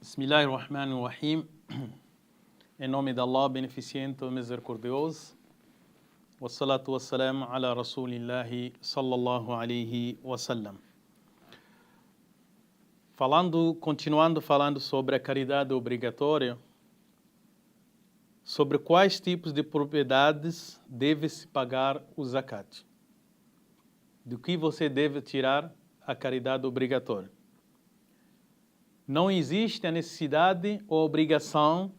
Bismillahirrahmanirrahim. Em nome de Allah, beneficente e misericordioso. Wassalatu wassalam ala Rasulillahi sallallahu alayhi wa sallam. Continuando falando sobre a caridade obrigatória, sobre quais tipos de propriedades deve-se pagar o zakat. Do que você deve tirar a caridade obrigatória. Não existe a necessidade ou obrigação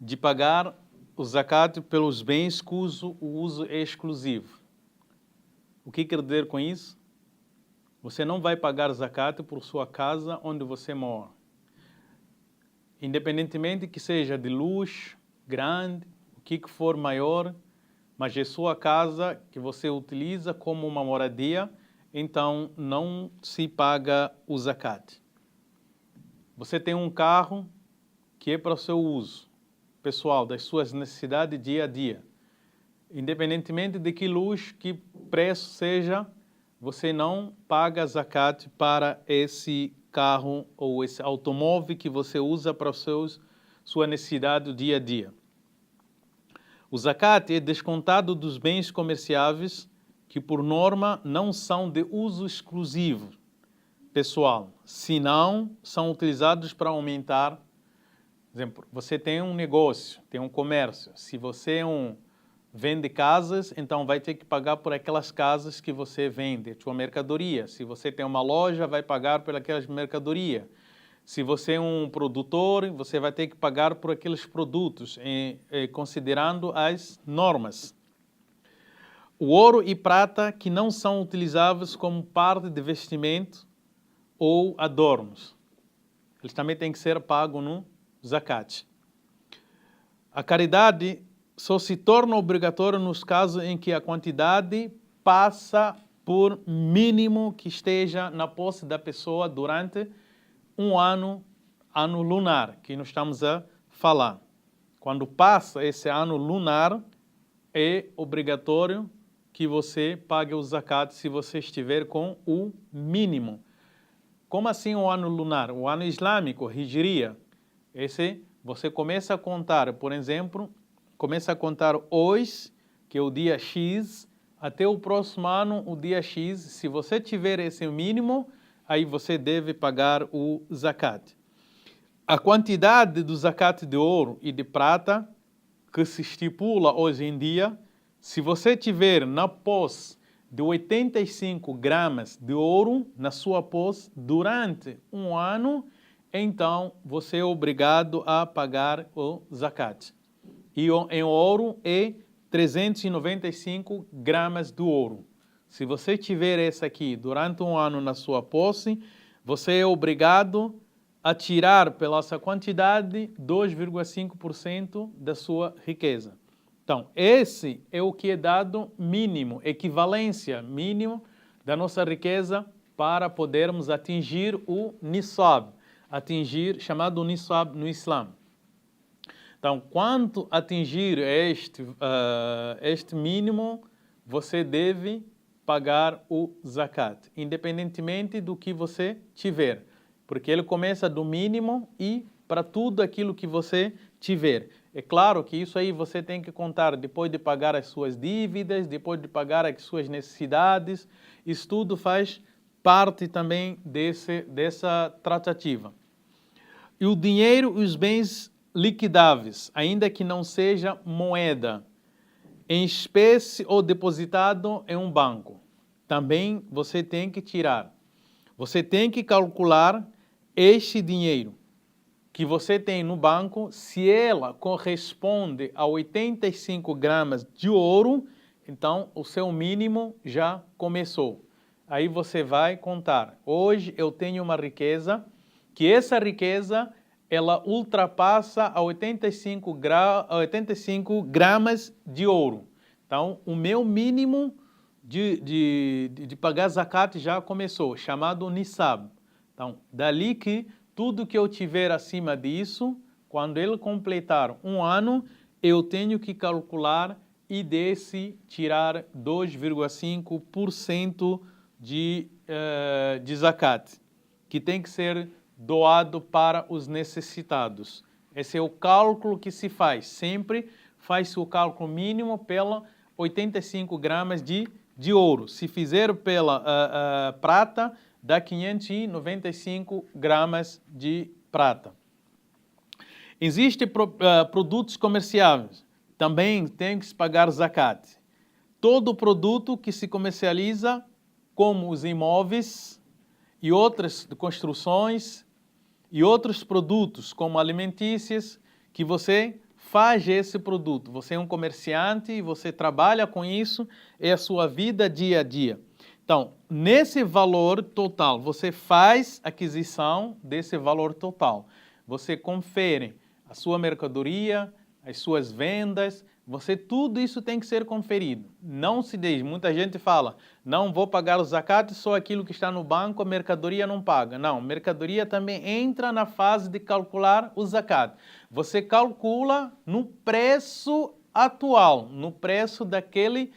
de pagar o zakat pelos bens cujo uso é exclusivo. O que quer dizer com isso? Você não vai pagar zakat por sua casa onde você mora. Independentemente que seja de luxo, grande, o que for maior, mas é sua casa que você utiliza como uma moradia, então não se paga o zakat. Você tem um carro que é para o seu uso pessoal, das suas necessidades dia a dia. Independentemente de que luxo, que preço seja, você não paga zakat para esse carro ou esse automóvel que você usa para sua necessidade dia a dia. O zakat é descontado dos bens comerciáveis que, por norma, não são de uso exclusivo pessoal, senão são utilizados para aumentar. Por exemplo, você tem um negócio, tem um comércio. Se você vende casas, então vai ter que pagar por aquelas casas que você vende, sua mercadoria. Se você tem uma loja, vai pagar por aquelas mercadorias. Se você é um produtor, você vai ter que pagar por aqueles produtos, considerando as normas. O ouro e prata que não são utilizáveis como parte de vestimento ou adornos. Eles também têm que ser pagos no zakat. A caridade só se torna obrigatória nos casos em que a quantidade passa por mínimo que esteja na posse da pessoa durante um ano lunar, que nós estamos a falar. Quando passa esse ano lunar, é obrigatório que você pague o zakat se você estiver com o mínimo. Como assim o ano lunar? O ano islâmico, Hijriya. Esse você começa a contar, por exemplo, começa a contar hoje, que é o dia X, até o próximo ano, o dia X. Se você tiver esse mínimo, aí você deve pagar o zakat. A quantidade do zakat de ouro e de prata que se estipula hoje em dia, se você tiver na posse de 85 gramas de ouro na sua posse durante um ano, então você é obrigado a pagar o zakat. E em ouro é 395 gramas de ouro. Se você tiver esse aqui durante um ano na sua posse, você é obrigado a tirar pela essa quantidade 2,5% da sua riqueza. Então, esse é o que é dado mínimo, equivalência mínimo da nossa riqueza para podermos atingir o nisab, chamado nisab no Islã. Então, quanto atingir este mínimo, você deve pagar o zakat, independentemente do que você tiver, porque ele começa do mínimo e para tudo aquilo que você tiver. É claro que isso aí você tem que contar depois de pagar as suas dívidas, depois de pagar as suas necessidades. Isso tudo faz parte também dessa tratativa. E o dinheiro e os bens liquidáveis, ainda que não seja moeda, em espécie ou depositado em um banco, também você tem que tirar. Você tem que calcular este dinheiro que você tem no banco, se ela corresponde a 85 gramas de ouro, então o seu mínimo já começou. Aí você vai contar. Hoje eu tenho uma riqueza, que essa riqueza ela ultrapassa a 85 gramas de ouro. Então o meu mínimo de pagar zakat já começou, chamado nisab. Então dali que tudo que eu tiver acima disso, quando ele completar um ano, eu tenho que calcular e desse tirar 2,5% de zakat, que tem que ser doado para os necessitados. Esse é o cálculo que se faz. Sempre faz-se o cálculo mínimo pela 85 gramas de ouro. Se fizer pela prata, dá 595 gramas de prata. Existem produtos comerciais. Também tem que se pagar zakat. Todo produto que se comercializa, como os imóveis e outras construções e outros produtos, como alimentícios, que você faz esse produto. Você é um comerciante e você trabalha com isso, é a sua vida dia a dia. Então, nesse valor total, você faz aquisição desse valor total. Você confere a sua mercadoria, as suas vendas, tudo isso tem que ser conferido. Não se diz, muita gente fala, não vou pagar o zakat, só aquilo que está no banco, a mercadoria não paga. Não, mercadoria também entra na fase de calcular o zakat. Você calcula no preço atual, no preço daquele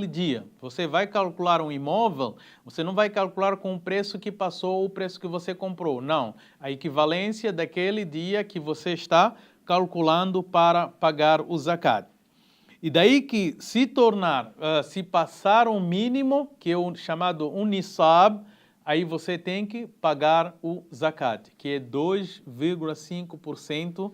dia. Você vai calcular um imóvel, você não vai calcular com o preço que passou ou o preço que você comprou. Não, a equivalência daquele dia que você está calculando para pagar o zakat. E daí que se passar um mínimo, que é o chamado nisab, aí você tem que pagar o zakat, que é 2,5%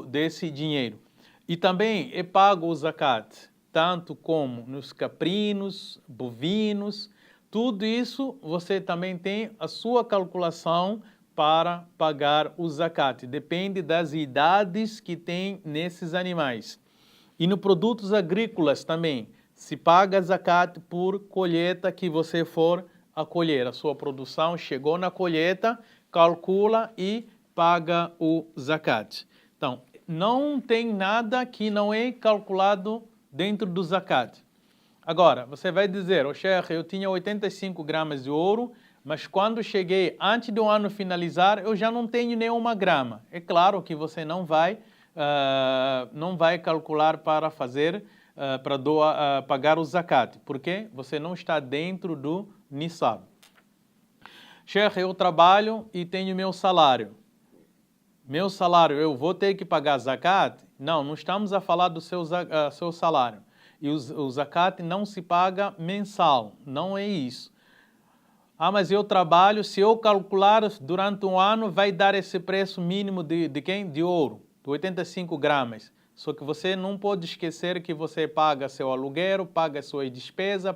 desse dinheiro. E também é pago o zakat, tanto como nos caprinos, bovinos, tudo isso você também tem a sua calculação para pagar o zakat. Depende das idades que tem nesses animais. E nos produtos agrícolas também, se paga zakat por colheita que você for a colher. A sua produção chegou na colheita, calcula e paga o zakat. Então, não tem nada que não é calculado dentro do zakat. Agora, você vai dizer, Sheikh, eu tinha 85 gramas de ouro, mas quando cheguei antes do ano finalizar, eu já não tenho nenhuma grama. É claro que você não vai calcular para fazer, pagar o zakat, porque você não está dentro do nisab. Sheikh, eu trabalho e tenho meu salário. Meu salário, eu vou ter que pagar zakat? Não estamos a falar do seu salário. E o zakat não se paga mensal, não é isso. Mas eu trabalho, se eu calcular durante um ano, vai dar esse preço mínimo de quem? De ouro, de 85 gramas. Só que você não pode esquecer que você paga seu aluguel, paga suas despesas,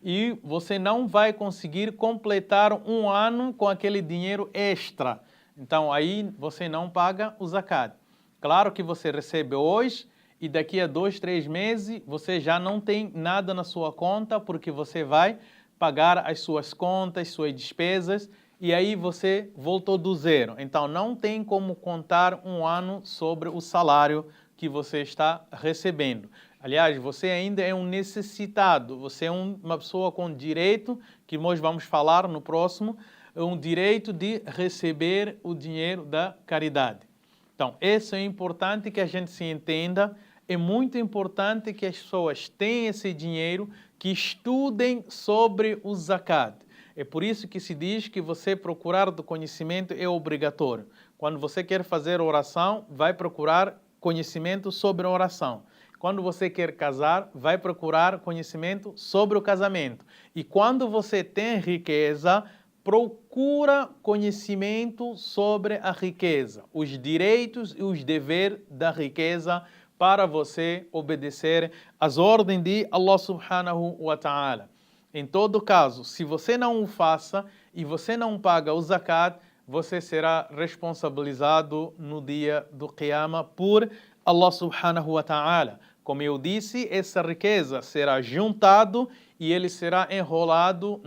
e você não vai conseguir completar um ano com aquele dinheiro extra. Então, aí você não paga o zakat. Claro que você recebe hoje e daqui a 2, 3 meses você já não tem nada na sua conta porque você vai pagar as suas contas, suas despesas e aí você voltou do zero. Então, não tem como contar um ano sobre o salário que você está recebendo. Aliás, você ainda é um necessitado, você é uma pessoa com direito, que nós vamos falar no próximo, um direito de receber o dinheiro da caridade. Então, isso é importante que a gente se entenda. É muito importante que as pessoas tenham esse dinheiro, que estudem sobre o zakat. É por isso que se diz que você procurar do conhecimento é obrigatório. Quando você quer fazer oração, vai procurar conhecimento sobre a oração. Quando você quer casar, vai procurar conhecimento sobre o casamento. E quando você tem riqueza, procura conhecimento sobre a riqueza, os direitos e os deveres da riqueza para você obedecer às ordens de Allah subhanahu wa ta'ala. Em todo caso, se você não o faça e você não paga o zakat, você será responsabilizado no dia do Qiyamah por Allah subhanahu wa ta'ala. Como eu disse, essa riqueza será juntada e ele será enrolado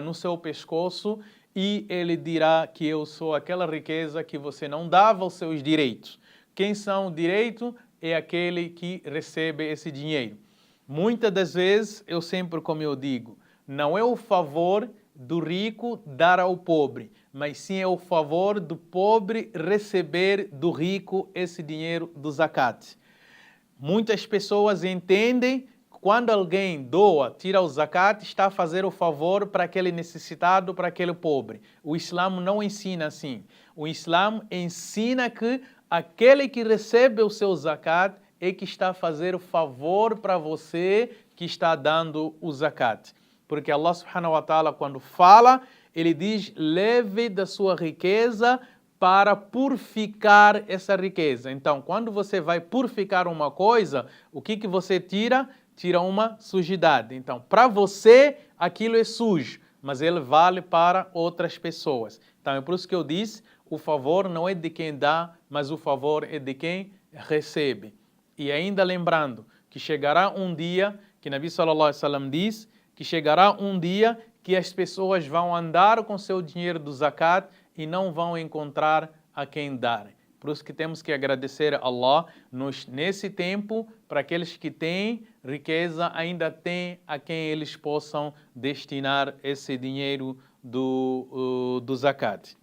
no seu pescoço e ele dirá que eu sou aquela riqueza que você não dava os seus direitos. Quem são os direitos? É aquele que recebe esse dinheiro. Muitas das vezes, como eu digo, não é o favor do rico dar ao pobre, mas sim é o favor do pobre receber do rico esse dinheiro do zakat. Muitas pessoas entendem quando alguém doa, tira o zakat, está a fazer o favor para aquele necessitado, para aquele pobre. O Islã não ensina assim. O Islã ensina que aquele que recebe o seu zakat é que está a fazer o favor para você que está dando o zakat. Porque Allah subhanahu wa ta'ala, quando fala, ele diz, leve da sua riqueza para purificar essa riqueza. Então, quando você vai purificar uma coisa, o que você tira? Tira uma sujidade. Então, para você, aquilo é sujo, mas ele vale para outras pessoas. Então, é por isso que eu disse, o favor não é de quem dá, mas o favor é de quem recebe. E ainda lembrando que chegará um dia, que Nabi sallallahu alaihi wasallam diz, que chegará um dia que as pessoas vão andar com seu dinheiro do zakat e não vão encontrar a quem dar. Por isso que temos que agradecer a Allah nesse tempo, para aqueles que têm riqueza, ainda têm a quem eles possam destinar esse dinheiro do zakat.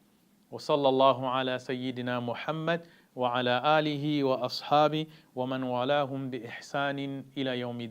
وصلى الله على سيدنا محمد وعلى آله وأصحابه ومن والاهم بإحسان إلى يوم الدين.